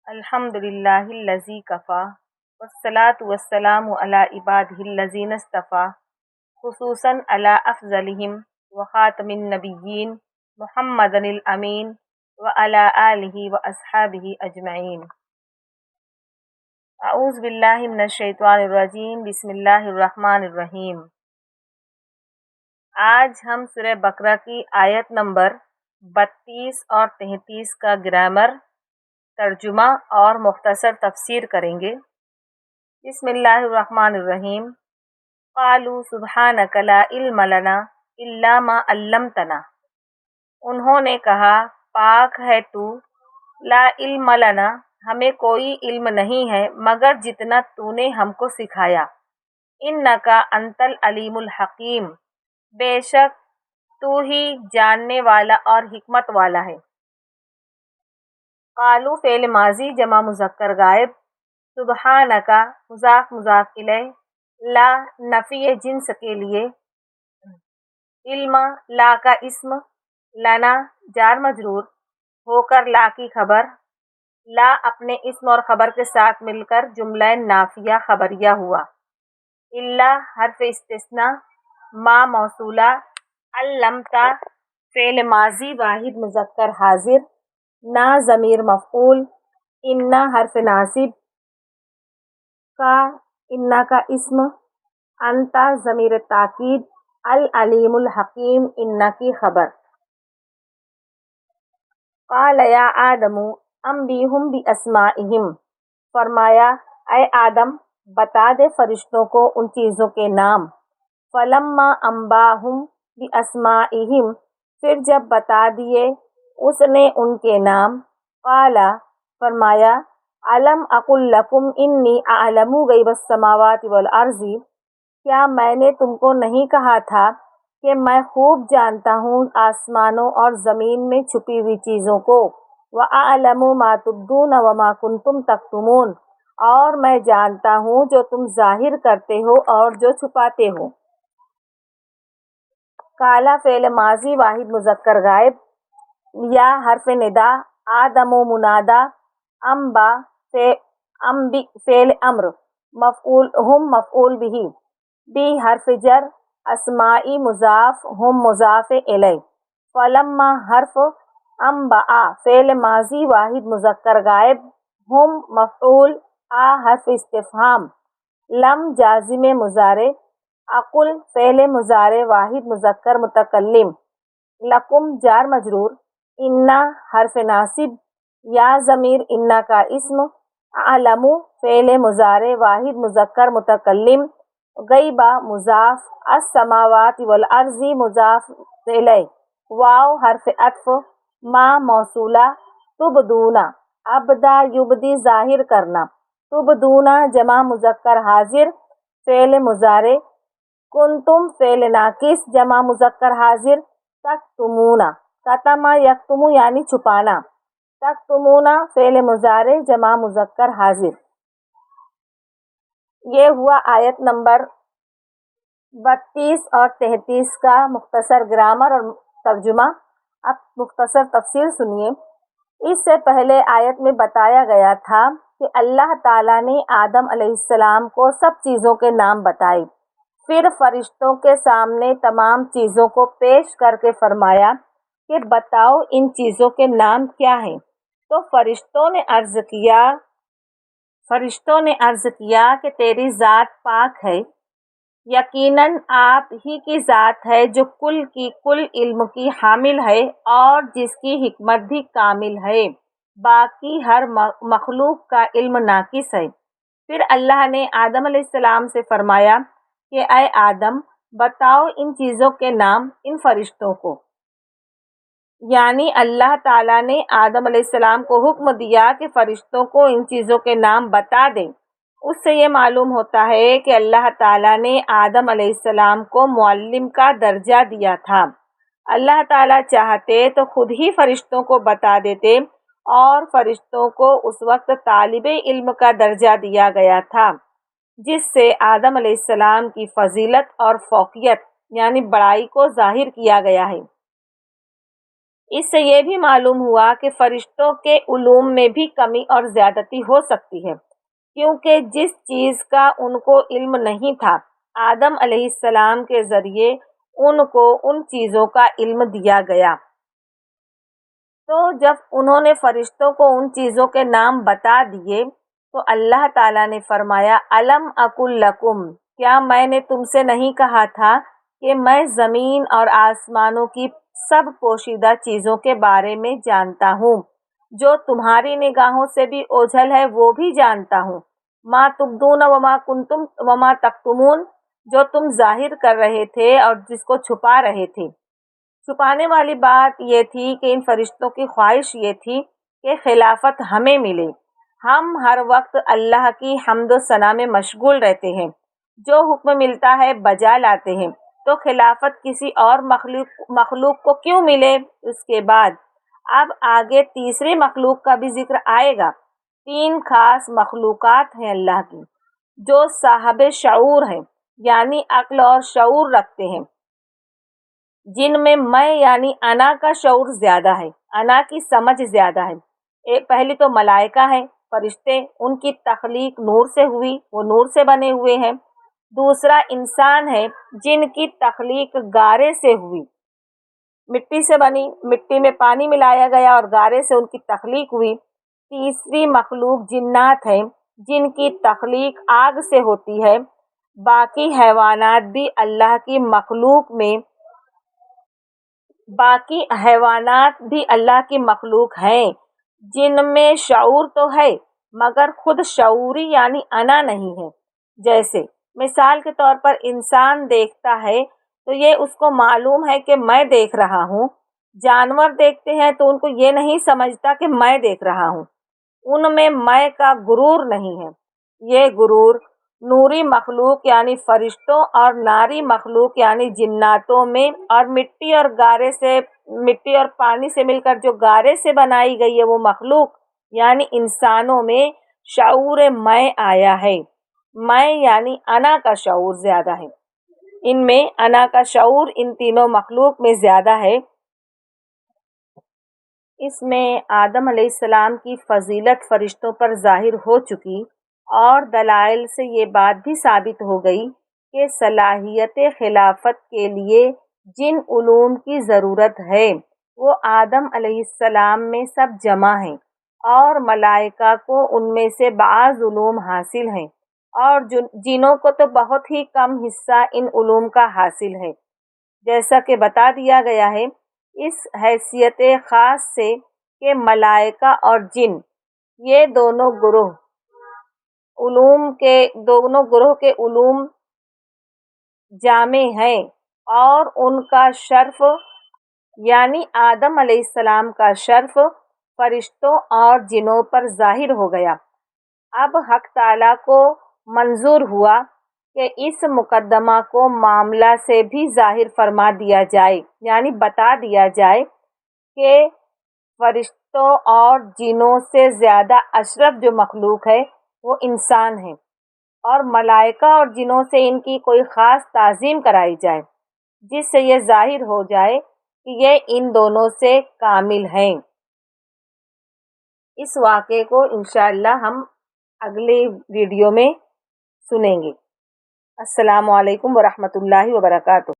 الحمدللہ الذی کفا والصلاة والسلام علی عبادہ الذین اصطفیٰ خصوصاً علی افضلہم وخاتم النبیین محمد الامین وعلی آلہ واصحابہ اجمعین۔ اعوذ باللہ من الشیطان الرجیم، بسم اللہ الرحمن الرحیم۔ آج ہم سورہ بقرہ کی آیت نمبر 32 اور 33 کا گرامر، ترجمہ اور مختصر تفسیر کریں گے۔ بسم اللہ الرحمن الرحیم۔ قالوا سبحانک لا علم لنا الا ما علمتنا۔ انہوں نے کہا پاک ہے تو، لا علم لنا، ہمیں کوئی علم نہیں ہے مگر جتنا تو نے ہم کو سکھایا۔ انکا انت العلیم الحکیم، بے شک تو ہی جاننے والا اور حکمت والا ہے۔ قالوا فعل ماضی جمع مذکر غائب، سبحانکا مضاف مضاف الیہ، لا نفی جنس کے لیے، علم لا کا اسم، لنا جار مجرور ہو کر لا کی خبر، لا اپنے اسم اور خبر کے ساتھ مل کر جملہ نافیہ خبریہ ہوا، الا حرف استثناء، ما موصولہ، علمتا فعل ماضی واحد مذکر حاضر، نا ضمیر مفعول، انا حرف ناصب، انا کا اسم، انتا ضمیر تاکید، العلیم الحکیم انا کی خبر۔ قال یا آدم انبئہم باسمائہم، فرمایا اے آدم بتا دے فرشتوں کو ان چیزوں کے نام۔ فلما انباہم باسمائہم، پھر جب بتا دیے اس نے ان کے نام، قال فرمایا الم اقل لکم انی اعلم غیب السماوات والارض، کیا میں نے تم کو نہیں کہا تھا کہ میں خوب جانتا ہوں آسمانوں اور زمین میں چھپی ہوئی چیزوں کو، وَأَعْلَمُ مَا تُبْدُونَ وَمَا كُنْتُمْ تَكْتُمُونَ، اور میں جانتا ہوں جو تم ظاہر کرتے ہو اور جو چھپاتے ہو۔ کالا فعل ماضی واحد مذکر غائب، یا حرف ندا، آدم و منادا، انبا فعل امر، مفعول ہم مفعول بھی، بی حرف جر، اسمائی مضاف، ہم مضاف الیہ، فلما حرف، انبا فعل ماضی واحد مذکر غائب، ہم مفعول، حرف استفہام، لم جازم مضارع، اقل فعل مضارع واحد مذکر متکلم، لکم جار مجرور، انا حرف ناصب، یا ضمیر انا کا اسم، اعلم فعل مضارع واحد مذکر متکلم، غیبہ مضاف، السماوات والارض مضاف الیہ، واو حرف عطف، ما موصولہ، تبدونا ابدا یبدی ظاہر کرنا، تبدونا جمع مذکر حاضر فعل مضارع، کنتم فعل ناقص جمع مذکر حاضر، تکتمونا کتما یکتم یعنی چھپانا، تکتمونا فعل مضارع جمع مذکر حاضر۔ یہ ہوا آیت نمبر 32 اور 33 کا مختصر گرامر اور ترجمہ۔ اب مختصر تفسیر سنیے۔ اس سے پہلے آیت میں بتایا گیا تھا کہ اللہ تعالیٰ نے آدم علیہ السلام کو سب چیزوں کے نام بتائے، پھر فرشتوں کے سامنے تمام چیزوں کو پیش کر کے فرمایا کہ بتاؤ ان چیزوں کے نام کیا ہیں۔ تو فرشتوں نے عرض کیا کہ تیری ذات پاک ہے، یقیناً آپ ہی کی ذات ہے جو کل کی کل علم کی حامل ہے اور جس کی حکمت بھی کامل ہے، باقی ہر مخلوق کا علم ناقص ہے۔ پھر اللہ نے آدم علیہ السلام سے فرمایا کہ اے آدم بتاؤ ان چیزوں کے نام ان فرشتوں کو، یعنی اللہ تعالیٰ نے آدم علیہ السلام کو حکم دیا کہ فرشتوں کو ان چیزوں کے نام بتا دیں۔ اس سے یہ معلوم ہوتا ہے کہ اللہ تعالیٰ نے آدم علیہ السلام کو معلم کا درجہ دیا تھا۔ اللہ تعالیٰ چاہتے تو خود ہی فرشتوں کو بتا دیتے، اور فرشتوں کو اس وقت طالب علم کا درجہ دیا گیا تھا، جس سے آدم علیہ السلام کی فضیلت اور فوقیت یعنی بڑائی کو ظاہر کیا گیا ہے۔ اس سے یہ بھی معلوم ہوا کہ فرشتوں کے علوم میں بھی کمی اور زیادتی ہو سکتی ہے، کیونکہ جس چیز کا ان کو علم نہیں تھا، آدم علیہ السلام کے ذریعے ان کو ان چیزوں کا علم دیا گیا۔ تو جب انہوں نے فرشتوں کو ان چیزوں کے نام بتا دیے تو اللہ تعالیٰ نے فرمایا الم اقل لکم، کیا میں نے تم سے نہیں کہا تھا کہ میں زمین اور آسمانوں کی سب پوشیدہ چیزوں کے بارے میں جانتا ہوں، جو تمہاری نگاہوں سے بھی اوجھل ہے وہ بھی جانتا ہوں، ما تبدون وما کنتم وما تکتمون، جو تم ظاہر کر رہے تھے اور جس کو چھپا رہے تھے۔ چھپانے والی بات یہ تھی کہ ان فرشتوں کی خواہش یہ تھی کہ خلافت ہمیں ملے، ہم ہر وقت اللہ کی حمد و ثنا میں مشغول رہتے ہیں، جو حکم ملتا ہے بجا لاتے ہیں، تو خلافت کسی اور مخلوق کو کیوں ملے؟ اس کے بعد اب آگے تیسری مخلوق کا بھی ذکر آئے گا۔ 3 خاص مخلوقات ہیں اللہ کی جو صاحب شعور ہیں، یعنی عقل اور شعور رکھتے ہیں، جن میں میں یعنی انا کا شعور زیادہ ہے، انا کی سمجھ زیادہ ہے۔ پہلی تو ملائکہ ہیں، فرشتے، ان کی تخلیق نور سے ہوئی، وہ نور سے بنے ہوئے ہیں۔ دوسرا انسان ہے جن کی تخلیق گارے سے ہوئی، مٹی سے بنی، مٹی میں پانی ملایا گیا اور گارے سے ان کی تخلیق ہوئی۔ تیسری مخلوق جنات ہیں جن کی تخلیق آگ سے ہوتی ہے۔ باقی حیوانات بھی اللہ کی مخلوق ہیں جن میں شعور تو ہے مگر خود شعوری یعنی انا نہیں ہے۔ جیسے مثال کے طور پر انسان دیکھتا ہے تو یہ اس کو معلوم ہے کہ میں دیکھ رہا ہوں، جانور دیکھتے ہیں تو ان کو یہ نہیں سمجھتا کہ میں دیکھ رہا ہوں، ان میں کا غرور نہیں ہے۔ یہ غرور نوری مخلوق یعنی فرشتوں اور ناری مخلوق یعنی جناتوں میں، اور مٹی اور پانی سے مل کر جو گارے سے بنائی گئی ہے وہ مخلوق یعنی انسانوں میں شعور میں آیا ہے۔ میں یعنی انا کا شعور زیادہ ہے، ان میں انا کا شعور ان تینوں مخلوق میں زیادہ ہے۔ اس میں آدم علیہ السلام کی فضیلت فرشتوں پر ظاہر ہو چکی، اور دلائل سے یہ بات بھی ثابت ہو گئی کہ صلاحیت خلافت کے لیے جن علوم کی ضرورت ہے وہ آدم علیہ السلام میں سب جمع ہیں، اور ملائکہ کو ان میں سے بعض علوم حاصل ہیں، اور جنوں کو تو بہت ہی کم حصہ ان علوم کا حاصل ہے، جیسا کہ بتا دیا گیا ہے اس حیثیت خاص سے کہ ملائکہ اور جن یہ دونوں گروہ کے علوم جامع ہیں، اور ان کا شرف یعنی آدم علیہ السلام کا شرف فرشتوں اور جنوں پر ظاہر ہو گیا۔ اب حق تعالیٰ کو منظور ہوا کہ اس مقدمہ کو معاملہ سے بھی ظاہر فرما دیا جائے، یعنی بتا دیا جائے کہ فرشتوں اور جنوں سے زیادہ اشرف جو مخلوق ہے وہ انسان ہیں، اور ملائکہ اور جنوں سے ان کی کوئی خاص تعظیم کرائی جائے، جس سے یہ ظاہر ہو جائے کہ یہ ان دونوں سے کامل ہیں۔ اس واقعے کو انشاءاللہ ہم اگلے ویڈیو میں سنیں گے۔ السلام علیکم ورحمۃ اللہ وبرکاتہ۔